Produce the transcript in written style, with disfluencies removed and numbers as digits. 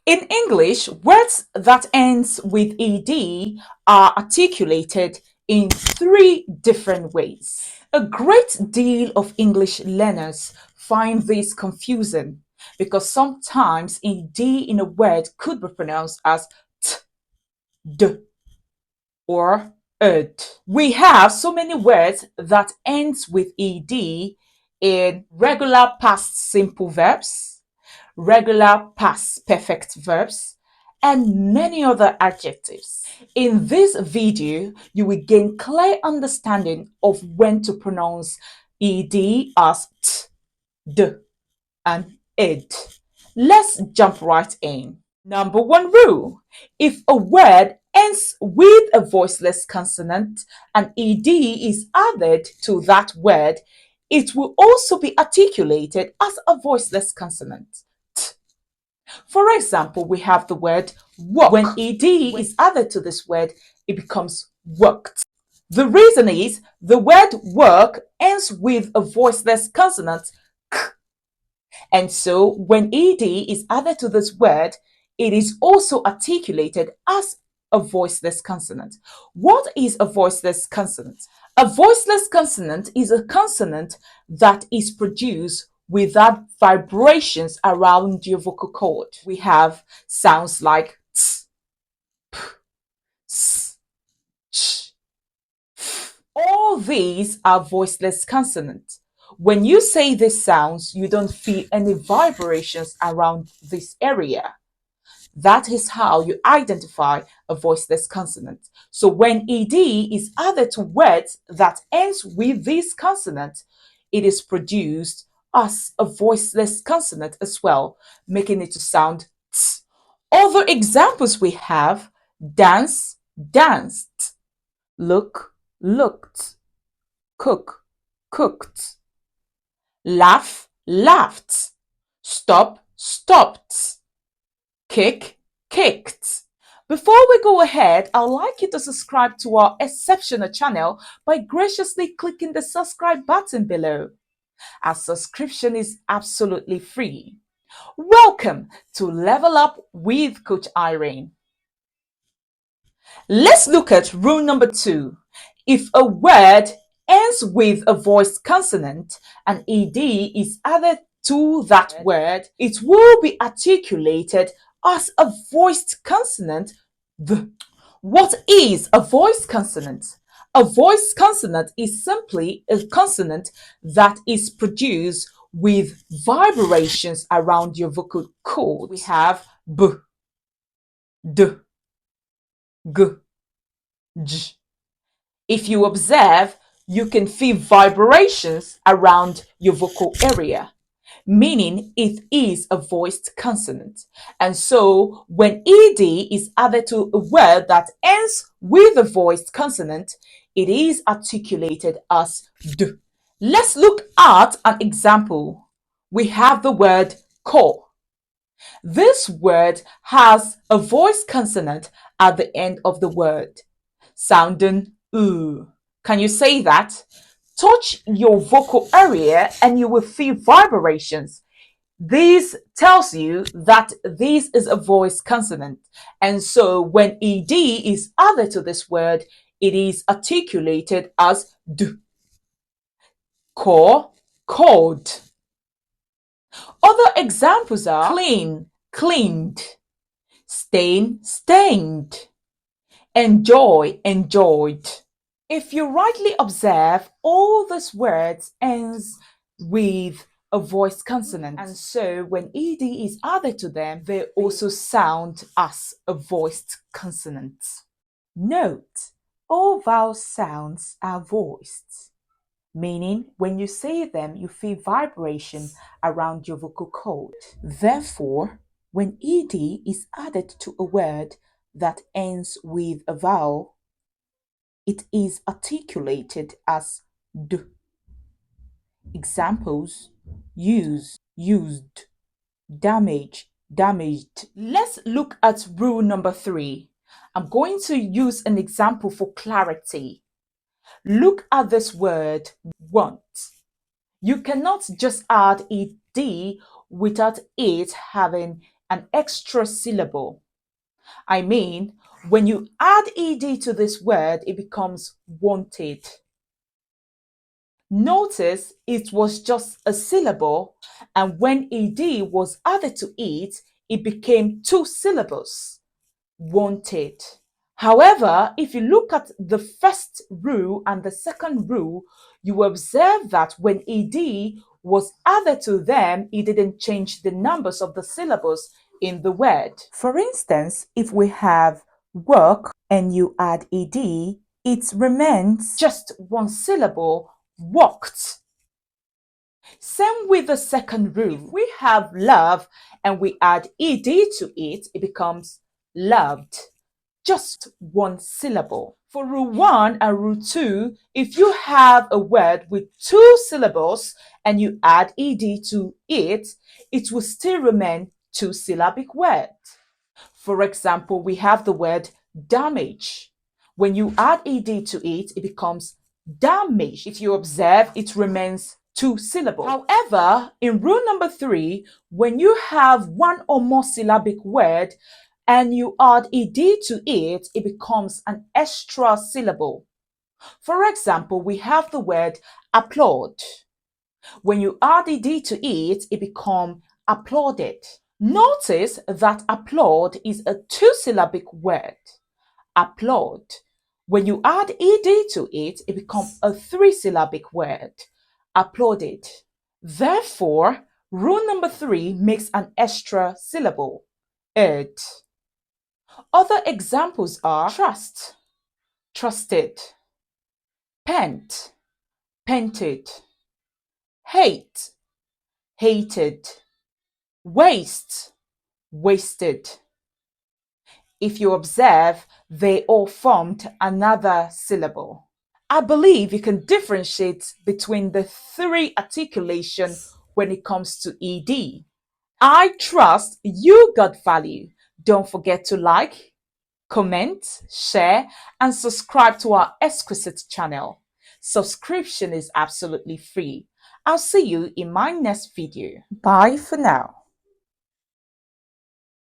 In English, words that ends with ed are articulated in three different ways. A great deal of English learners find this confusing because sometimes ed in a word could be pronounced as t, d, or ed. We have so many words that ends with ed in regular past simple verbs, regular past perfect verbs, and many other adjectives. In this video, you will gain clear understanding of when to pronounce ed as t, d, and ed. Let's jump right in. Number one rule: if a word ends with a voiceless consonant and ed is added to that word, it will also be articulated as a voiceless consonant. For example, we have the word work. When ed is added to this word, it becomes worked. The reason is the word work ends with a voiceless consonant k, and so when ed is added to this word, it is also articulated as a voiceless consonant. What is a voiceless consonant? A voiceless consonant is a consonant that is produced without vibrations around your vocal cord. We have sounds like ts, p, s, sh, f. All these are voiceless consonants. When you say these sounds, you don't feel any vibrations around this area. That is how you identify a voiceless consonant. So when ed is added to words that ends with this consonant, it is produced as a voiceless consonant as well, making it to sound t. Other examples we have: dance, danced, look, looked, cook, cooked, laugh, laughed, stop, stopped, kick, kicked. Before we go ahead, I'd like you to subscribe to our exceptional channel by graciously clicking the subscribe button below. Our subscription is absolutely free. Welcome to Level Up with Coach Irene. Let's look at rule number 2. If a word ends with a voiced consonant and ed is added to that word, it will be articulated as a voiced consonant. What is a voiced consonant? A voiced consonant is simply a consonant that is produced with vibrations around your vocal cords. We have b, d, g, j. If you observe, you can feel vibrations around your vocal area, meaning it is a voiced consonant. And so when ed is added to a word that ends with a voiced consonant, it is articulated as d. Let's look at an example. We have the word call. This word has a voiced consonant at the end of the word, sounding ooh. Can you say that? Touch your vocal area and you will feel vibrations. This tells you that this is a voiced consonant. And so when ed is added to this word, it is articulated as d. Call, called. Other examples are clean, cleaned, stain, stained, enjoy, enjoyed. If you rightly observe, all these words ends with a voiced consonant, and so when ed is added to them, they also sound as a voiced consonant. Note, all vowel sounds are voiced, meaning when you say them, you feel vibration around your vocal cord. Therefore, when ed is added to a word that ends with a vowel, it is articulated as d. Examples: use, used, damage, damaged. Let's look at rule number 3. I'm going to use an example for clarity. Look at this word, want. You cannot just add ed without it having an extra syllable. I mean, when you add ed to this word, it becomes wanted. Notice it was just a syllable, and when ed was added to it, it became two syllables. Wanted. However, if you look at the first rule and the second rule, you observe that when ed was added to them, it didn't change the numbers of the syllables in the word. For instance, if we have work and you add ed, it remains just one syllable, walked. Same with the second rule. If we have love and we add ed to it, it becomes loved. Just one syllable. For rule 1 and rule 2, if you have a word with two syllables and you add ed to it, it will still remain two-syllabic word. For example, we have the word damage. When you add ed to it, it becomes damage. If you observe, it remains two syllables. However, in rule number 3, when you have one or more syllabic word and you add ed to it, it becomes an extra syllable. For example, we have the word applaud. When you add ed to it, it becomes applauded. Notice that applaud is a two-syllabic word. Applaud. When you add ed to it, it becomes a three-syllabic word. Applauded. Therefore, rule number 3 makes an extra syllable. Ed. Other examples are trust, trusted, pent, painted, hate, hated, waste, wasted. If you observe, they all formed another syllable. I believe you can differentiate between the three articulations when it comes to ed. I trust you got value. Don't forget to like, comment, share, and subscribe to our Exquisite channel. Subscription is absolutely free. I'll see you in my next video. Bye for now.